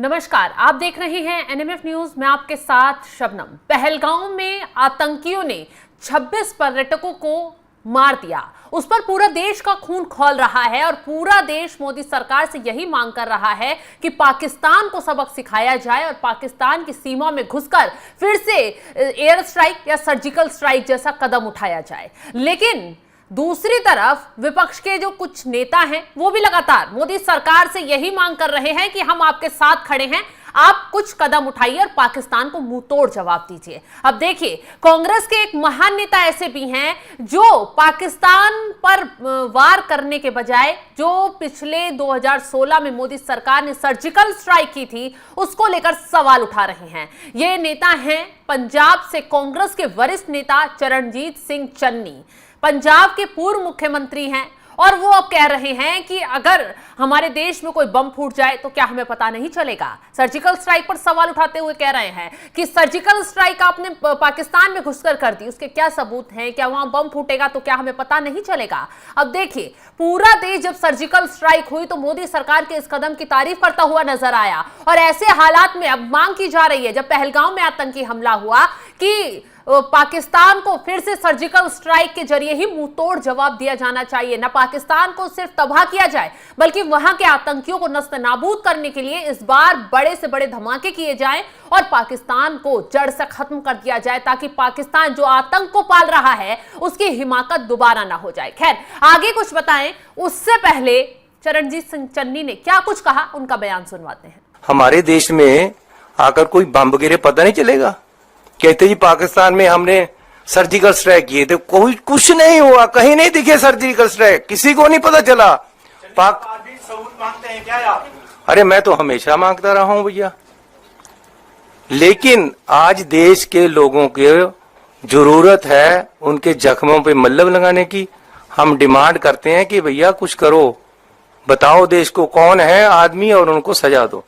नमस्कार, आप देख रहे हैं एनएमएफ न्यूज। मैं आपके साथ शबनम। पहलगाम में आतंकियों ने 26 पर्यटकों को मार दिया। उस पर पूरा देश का खून खौल रहा है और पूरा देश मोदी सरकार से यही मांग कर रहा है कि पाकिस्तान को सबक सिखाया जाए और पाकिस्तान की सीमा में घुसकर फिर से एयर स्ट्राइक या सर्जिकल स्ट्राइक जैसा कदम उठाया जाए। लेकिन दूसरी तरफ विपक्ष के जो कुछ नेता हैं वो भी लगातार मोदी सरकार से यही मांग कर रहे हैं कि हम आपके साथ खड़े हैं, आप कुछ कदम उठाइए और पाकिस्तान को मुंह तोड़ जवाब दीजिए। अब देखिए, कांग्रेस के एक महान नेता ऐसे भी हैं जो पाकिस्तान पर वार करने के बजाय जो पिछले 2016 में मोदी सरकार ने सर्जिकल स्ट्राइक की थी उसको लेकर सवाल उठा रहे हैं। ये नेता हैं पंजाब से कांग्रेस के वरिष्ठ नेता चरणजीत सिंह चन्नी। पंजाब के पूर्व मुख्यमंत्री हैं और वो अब कह रहे हैं कि अगर हमारे देश में कोई बम फूट जाए तो क्या हमें पता नहीं चलेगा। सर्जिकल स्ट्राइक पर सवाल उठाते हुए कह रहे हैं कि सर्जिकल स्ट्राइक आपने पाकिस्तान में घुसकर कर दी, उसके क्या सबूत हैं, क्या वहां बम फूटेगा तो क्या हमें पता नहीं चलेगा। अब देखिए, पूरा देश जब सर्जिकल स्ट्राइक हुई तो मोदी सरकार के इस कदम की तारीफ करता हुआ नजर आया और ऐसे हालात में अब मांग की जा रही है, जब पहलगाम में आतंकी हमला हुआ, कि पाकिस्तान को फिर से सर्जिकल स्ट्राइक के जरिए ही मुंह तोड़ जवाब दिया जाना चाहिए। न पाकिस्तान को सिर्फ तबाह किया जाए बल्कि वहां के आतंकियों को नस्तानाबूद करने के लिए इस बार बड़े से बड़े धमाके किए जाएं और पाकिस्तान को जड़ से खत्म कर दिया जाए, ताकि पाकिस्तान जो आतंक को पाल रहा है उसकी हिमाकत दोबारा ना हो जाए। खैर, आगे कुछ बताएं उससे पहले चरणजीत सिंह चन्नी ने क्या कुछ कहा, उनका बयान सुनवाते हैं। हमारे देश में आकर कोई बम गिरे पता नहीं चलेगा। कहते जी पाकिस्तान में हमने सर्जिकल स्ट्राइक किए थे, कोई कुछ नहीं हुआ, कहीं नहीं दिखे सर्जिकल स्ट्राइक, किसी को नहीं पता चला। सबूत मांगते हैं क्या आप? अरे मैं तो हमेशा मांगता रहा हूं भैया, लेकिन आज देश के लोगों की जरूरत है उनके जख्मों पे मल्लम लगाने की। हम डिमांड करते हैं कि भैया कुछ करो, बताओ देश को कौन है आदमी और उनको सजा दो।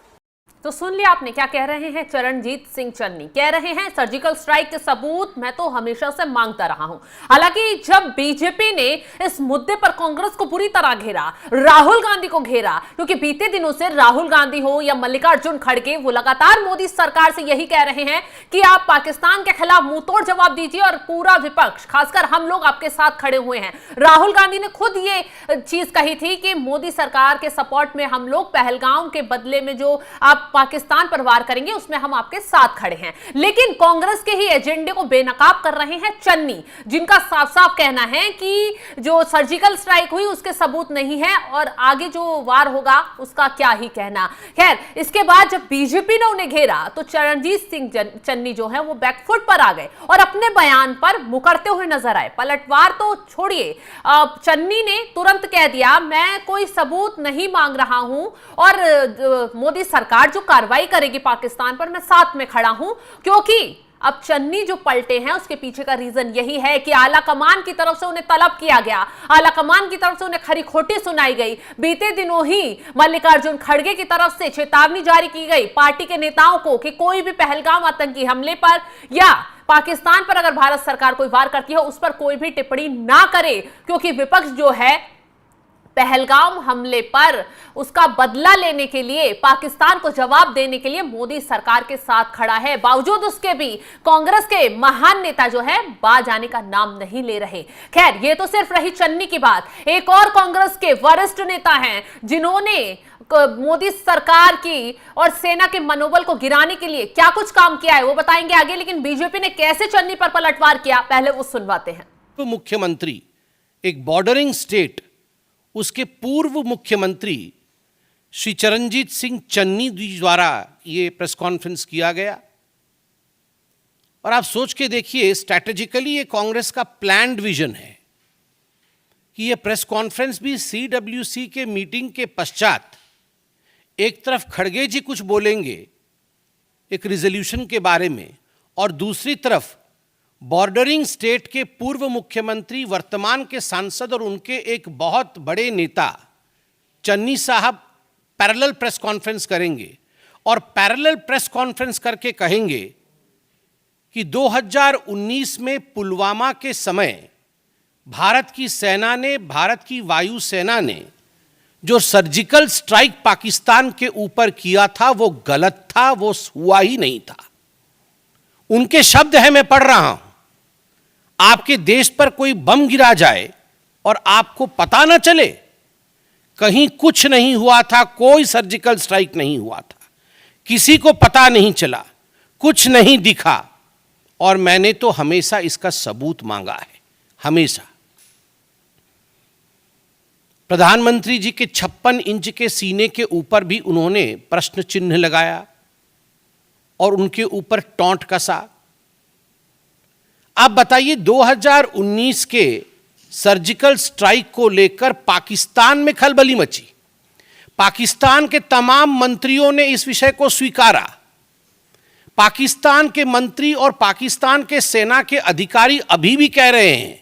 तो सुन लिया आपने क्या कह रहे हैं चरणजीत सिंह चन्नी। कह रहे हैं सर्जिकल स्ट्राइक के सबूत मैं तो हमेशा से मांगता रहा हूं। हालांकि जब बीजेपी ने इस मुद्दे पर कांग्रेस को बुरी तरह घेरा, राहुल गांधी को घेरा, क्योंकि बीते दिनों से राहुल गांधी हो या मल्लिकार्जुन खड़गे वो लगातार मोदी सरकार से यही कह रहे हैं कि आप पाकिस्तान के खिलाफ मुंह तोड़ जवाब दीजिए और पूरा विपक्ष खासकर हम लोग आपके साथ खड़े हुए हैं। राहुल गांधी ने खुद ये चीज कही थी कि मोदी सरकार के सपोर्ट में हम लोग पहलगाम के बदले में जो आप पाकिस्तान पर वार करेंगे उसमें हम आपके साथ खड़े हैं। लेकिन कांग्रेस के ही एजेंडे को बेनकाब कर रहे हैं चन्नी, जिनका साफ साफ कहना है कि जो सर्जिकल स्ट्राइक हुई उसके सबूत नहीं है और आगे जो वार होगा उसका क्या ही कहना। खैर, इसके बाद जब बीजेपी ने उन्हें घेरा तो चरणजीत सिंह चन्नी जो है वो बैकफुट पर आ गए और अपने बयान पर मुकरते हुए नजर आए। पलटवार तो छोड़िए, चन्नी ने तुरंत कह दिया मैं कोई सबूत नहीं मांग रहा हूं और मोदी सरकार जो कार्रवाई करेगी पाकिस्तान पर मैं साथ में खड़ा हूं। क्योंकि अब चन्नी जो पलटे हैं उसके पीछे का रीजन यही है कि आला कमान की तरफ से उन्हें तलब किया गया, आला कमान की तरफ से उन्हें खरी खोटी सुनाई गई। बीते दिनों ही मल्लिकार्जुन खड़गे की तरफ से चेतावनी जारी की गई पार्टी के नेताओं को कि कोई भी पहलगाम आतंकी हमले पर या पाकिस्तान पर अगर भारत सरकार कोई वार करती है उस पर कोई भी टिप्पणी ना करे, क्योंकि विपक्ष जो है पहलगाम हमले पर उसका बदला लेने के लिए, पाकिस्तान को जवाब देने के लिए मोदी सरकार के साथ खड़ा है। बावजूद उसके भी कांग्रेस के महान नेता जो है बाज आने का नाम नहीं ले रहे। खैर, ये तो सिर्फ रही चन्नी की बात। एक और कांग्रेस के वरिष्ठ नेता हैं जिन्होंने मोदी सरकार की और सेना के मनोबल को गिराने के लिए क्या कुछ काम किया है वो बताएंगे आगे। लेकिन बीजेपी ने कैसे चन्नी पर पलटवार किया पहले वो सुनवाते हैं। तो मुख्यमंत्री, एक बॉर्डरिंग स्टेट, उसके पूर्व मुख्यमंत्री श्री चरणजीत सिंह चन्नी जी द्वारा ये प्रेस कॉन्फ्रेंस किया गया। और आप सोच के देखिए, स्ट्रैटेजिकली ये कांग्रेस का प्लान्ड विजन है कि ये प्रेस कॉन्फ्रेंस भी CWC के मीटिंग के पश्चात एक तरफ खड़गे जी कुछ बोलेंगे एक रिजोल्यूशन के बारे में और दूसरी तरफ बॉर्डरिंग स्टेट के पूर्व मुख्यमंत्री, वर्तमान के सांसद और उनके एक बहुत बड़े नेता चन्नी साहब पैरेलल प्रेस कॉन्फ्रेंस करेंगे और पैरेलल प्रेस कॉन्फ्रेंस करके कहेंगे कि 2019 में पुलवामा के समय भारत की सेना ने, भारत की वायु सेना ने जो सर्जिकल स्ट्राइक पाकिस्तान के ऊपर किया था वो गलत था, वो हुआ ही नहीं था। उनके शब्द हैं, मैं पढ़ रहा हूं। आपके देश पर कोई बम गिरा जाए और आपको पता ना चले, कहीं कुछ नहीं हुआ था, कोई सर्जिकल स्ट्राइक नहीं हुआ था, किसी को पता नहीं चला, कुछ नहीं दिखा, और मैंने तो हमेशा इसका सबूत मांगा है, हमेशा। प्रधानमंत्री जी के 56 इंच के सीने के ऊपर भी उन्होंने प्रश्न चिन्ह लगाया और उनके ऊपर टॉन्ट कसा। आप बताइए, 2019 के सर्जिकल स्ट्राइक को लेकर पाकिस्तान में खलबली मची, पाकिस्तान के तमाम मंत्रियों ने इस विषय को स्वीकारा, पाकिस्तान के मंत्री और पाकिस्तान के सेना के अधिकारी अभी भी कह रहे हैं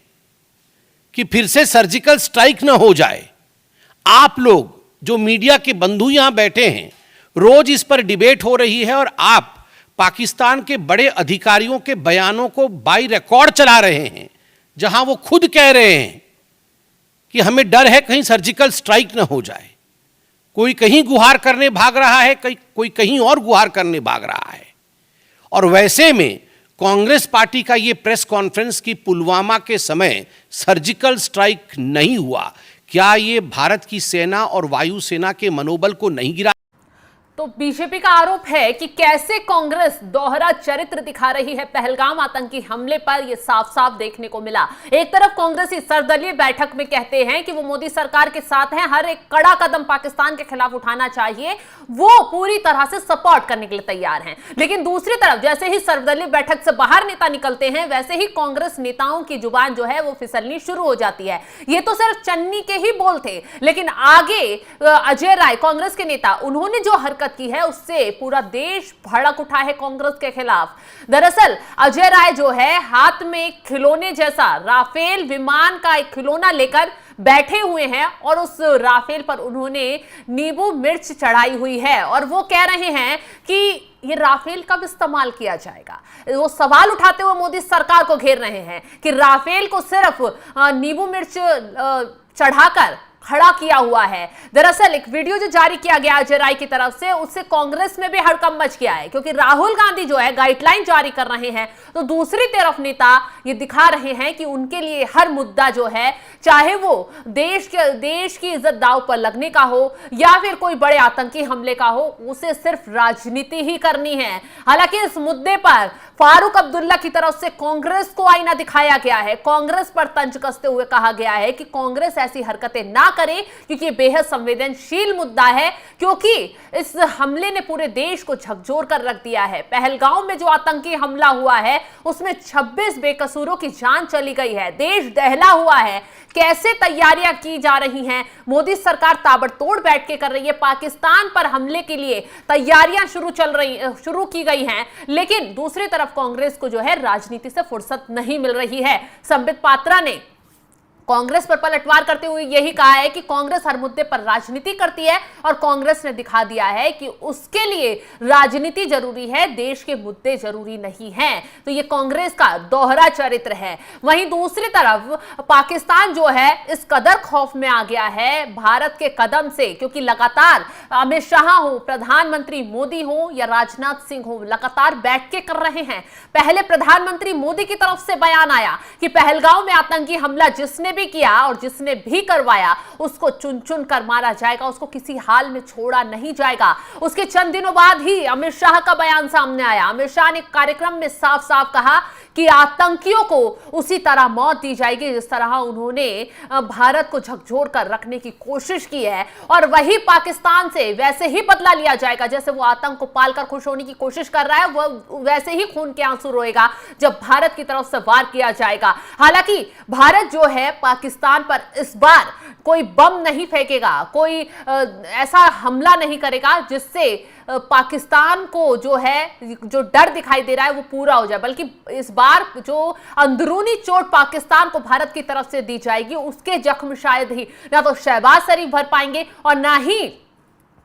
कि फिर से सर्जिकल स्ट्राइक न हो जाए। आप लोग जो मीडिया के बंधु यहां बैठे हैं, रोज इस पर डिबेट हो रही है और आप पाकिस्तान के बड़े अधिकारियों के बयानों को बाई रिकॉर्ड चला रहे हैं, जहां वो खुद कह रहे हैं कि हमें डर है कहीं सर्जिकल स्ट्राइक न हो जाए। कोई कहीं गुहार करने भाग रहा है, कोई कहीं और गुहार करने भाग रहा है। और वैसे में कांग्रेस पार्टी का ये प्रेस कॉन्फ्रेंस कि पुलवामा के समय सर्जिकल स्ट्राइक नहीं हुआ, क्या ये भारत की सेना और वायुसेना के मनोबल को नहीं गिरा? तो बीजेपी का आरोप है कि कैसे कांग्रेस दोहरा चरित्र दिखा रही है। पहलगाम आतंकी हमले पर यह साफ साफ देखने को मिला। एक तरफ कांग्रेसी सर्वदलीय बैठक में कहते हैं कि वो मोदी सरकार के साथ हैं, हर एक कड़ा कदम पाकिस्तान के खिलाफ उठाना चाहिए, वो पूरी तरह से सपोर्ट करने के लिए तैयार हैं। लेकिन दूसरी तरफ जैसे ही सर्वदलीय बैठक से बाहर नेता निकलते हैं, वैसे ही कांग्रेस नेताओं की जुबान जो है वो फिसलनी शुरू हो जाती है। ये तो सिर्फ चन्नी के ही बोल थे, लेकिन आगे अजय राय कांग्रेस के नेता, उन्होंने जो हरकत की है उससे पूरा देश भड़क उठा है कांग्रेस के खिलाफ। दरअसल अजय राय जो है हाथ में एक खिलौने जैसा राफेल विमान का एक खिलौना लेकर बैठे हुए हैं और उस राफेल पर उन्होंने नींबू मिर्च चढ़ाई हुई है और वो कह रहे हैं कि ये राफेल कब इस्तेमाल किया जाएगा। वो सवाल उठाते हुए मोदी सरकार को घेर रहे हैं कि राफेल को सिर्फ नींबू मिर्च चढ़ाकर खड़ा किया हुआ है। दरअसल एक वीडियो जो जारी किया गया अजय राय की तरफ से, उससे कांग्रेस में भी हड़कंप मच गया है, क्योंकि राहुल गांधी जो है गाइडलाइन जारी कर रहे हैं, तो दूसरी तरफ नेता ये दिखा रहे हैं कि उनके लिए हर मुद्दा जो है, चाहे वो देश की इज्जत दांव पर लगने का हो या फिर कोई बड़े आतंकी हमले का हो, उसे सिर्फ राजनीति ही करनी है। हालांकि इस मुद्दे पर फारूक अब्दुल्ला की तरफ से कांग्रेस को आईना दिखाया गया है, कांग्रेस पर तंज कसते हुए कहा गया है कि कांग्रेस ऐसी हरकतें ना करे, क्योंकि बेहद संवेदनशील मुद्दा है, क्योंकि इस हमले ने पूरे देश को झकझोर कर रख दिया है। पहलगाम में जो आतंकी हमला हुआ है उसमें 26 बेकसूरों की जान चली गई है, देश दहला हुआ है। कैसे तैयारियां की जा रही हैं, मोदी सरकार ताबड़तोड़ बैठ के कर रही है, पाकिस्तान पर हमले के लिए तैयारियां शुरू की गई हैं, लेकिन दूसरी तरफ कांग्रेस को जो है राजनीति से फुर्सत नहीं मिल रही है। संबित पात्रा ने कांग्रेस पर पलटवार करते हुए यही कहा है कि कांग्रेस हर मुद्दे पर राजनीति करती है और कांग्रेस ने दिखा दिया है कि उसके लिए राजनीति जरूरी है, देश के मुद्दे जरूरी नहीं हैं। तो ये कांग्रेस का दोहरा चरित्र है। वहीं दूसरी तरफ पाकिस्तान जो है इस कदर खौफ में आ गया है भारत के कदम से, क्योंकि लगातार अमित शाह हो, प्रधानमंत्री मोदी हो या राजनाथ सिंह हो, लगातार बैठ के कर रहे हैं। पहले प्रधानमंत्री मोदी की तरफ से बयान आया कि पहलगाम में आतंकी हमला जिसने भी किया और जिसने भी करवाया उसको चुन चुन कर मारा जाएगा, उसको किसी हाल में छोड़ा नहीं जाएगा। उसके चंद दिनों बाद ही अमित शाह का बयान सामने आया। अमित शाह ने कार्यक्रम में साफ साफ कहा कि आतंकियों को उसी तरह मौत दी जाएगी जिस तरह उन्होंने भारत को झकझोर कर रखने की कोशिश की है, और वही पाकिस्तान से वैसे ही बदला लिया जाएगा जैसे वो आतंक को पालकर खुश होने की कोशिश कर रहा है, वो वैसे ही खून के आंसू रोएगा जब भारत की तरफ से वार किया जाएगा। हालांकि भारत जो है पाकिस्तान पर इस बार कोई बम नहीं फेंकेगा, कोई ऐसा हमला नहीं करेगा जिससे पाकिस्तान को जो डर दिखाई दे रहा है वो पूरा हो जाए, बल्कि इस बार जो अंदरूनी चोट पाकिस्तान को भारत की तरफ से दी जाएगी उसके जख्म शायद ही ना तो शहबाज शरीफ भर पाएंगे और ना ही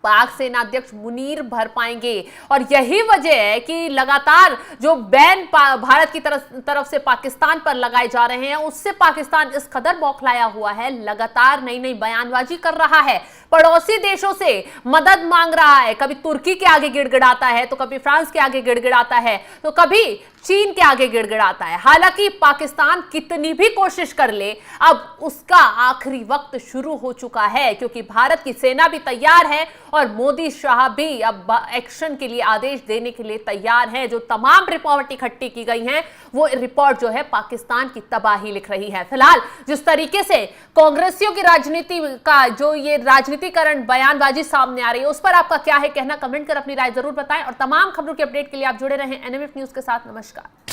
पाक सेना अध्यक्ष मुनीर भर पाएंगे। और यही वजह है कि लगातार जो बैन भारत की तरफ से पाकिस्तान पर लगाए जा रहे हैं, उससे पाकिस्तान इस कदर बौखलाया हुआ है, लगातार नई नई बयानबाजी कर रहा है, पड़ोसी देशों से मदद मांग रहा है। कभी तुर्की के आगे गिड़गिड़ाता है, तो कभी फ्रांस के आगे गिड़गिड़ाता है, तो कभी चीन के आगे गिड़गिड़ाता है। हालांकि पाकिस्तान कितनी भी कोशिश कर ले, अब उसका आखिरी वक्त शुरू हो चुका है, क्योंकि भारत की सेना भी तैयार है और मोदी शाह भी अब एक्शन के लिए आदेश देने के लिए तैयार हैं। जो तमाम रिपोर्ट इकट्ठी की गई हैं, वो रिपोर्ट जो है पाकिस्तान की तबाही लिख रही है। फिलहाल जिस तरीके से कांग्रेसियों की राजनीति का जो ये राजनीतिकरण बयानबाजी सामने आ रही है, उस पर आपका क्या है कहना? कमेंट कर अपनी राय जरूर बताएं और तमाम खबरों के अपडेट के लिए आप जुड़े रहें एनएमएफ न्यूज के साथ। नमस्कार।